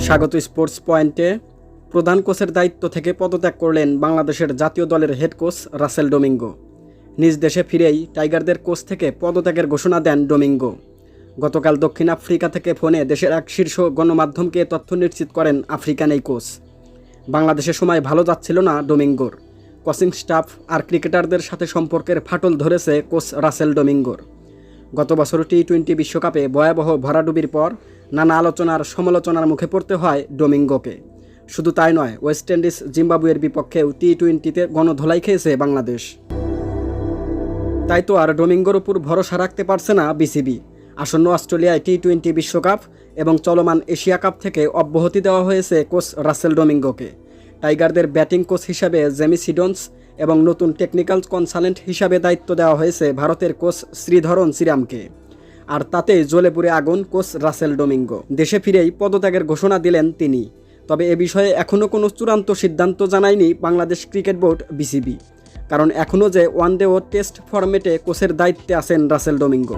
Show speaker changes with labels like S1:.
S1: স্বাগত স্পোর্টস পয়েন্টে। প্রধান কোচের দায়িত্ব থেকে পদত্যাগ করলেন বাংলাদেশের জাতীয় দলের হেড কোচ রাসেল ডোমিঙ্গো। নিজ দেশে ফিরেই টাইগারদের কোচ থেকে পদত্যাগের ঘোষণা দেন ডোমিঙ্গো। গতকাল দক্ষিণ আফ্রিকা থেকে ফোনে দেশের এক শীর্ষ গণমাধ্যমকে তথ্য নিশ্চিত করেন আফ্রিকান এই কোচ। বাংলাদেশের সময় ভালো যাচ্ছিল না ডোমিঙ্গোর। কোচিং স্টাফ আর ক্রিকেটারদের সাথে সম্পর্কের ফাটল ধরেছে কোচ রাসেল ডোমিঙ্গোর। গত বছর টি-20 বিশ্বকাপে ভয়াবহ ভরাডুবির পর নানা আলোচনার সমালোচনার মুখে পড়তে হয় ডোমিঙ্গোকে। শুধু তাই নয়, ওয়েস্ট ইন্ডিজ জিম্বাবুয়ের বিপক্ষেও টি-20তে গণধোলাই খেয়েছে বাংলাদেশ। তাই তো আর ডোমিঙ্গোর উপর ভরসা রাখতে পারছে না বিসিবি। আসন্ন অস্ট্রেলিয়ায় টি-20 বিশ্বকাপ এবং চলমান এশিয়া কাপ থেকে অব্যাহতি দেওয়া হয়েছে কোচ রাসেল ডোমিঙ্গোকে। টাইগারদের ব্যাটিং কোচ হিসাবে জেমি সিডন্স এবং নতুন টেকনিক্যাল কনসালটেন্ট হিসাবে দায়িত্ব দেওয়া হয়েছে ভারতের কোচ শ্রীধরন শ্রীরামকে। আর তাতেই জ্বলে পুড়ে আগুন কোচ রাসেল ডোমিঙ্গো। দেশে ফিরেই পদত্যাগের ঘোষণা দিলেন তিনি। তবে এ বিষয়ে এখনও কোনো চূড়ান্ত সিদ্ধান্ত জানায়নি বাংলাদেশ ক্রিকেট বোর্ড বিসিবি, কারণ এখনও যে ওয়ানডে ও টেস্ট ফরম্যাটে কোচের দায়িত্বে আছেন রাসেল ডোমিঙ্গো।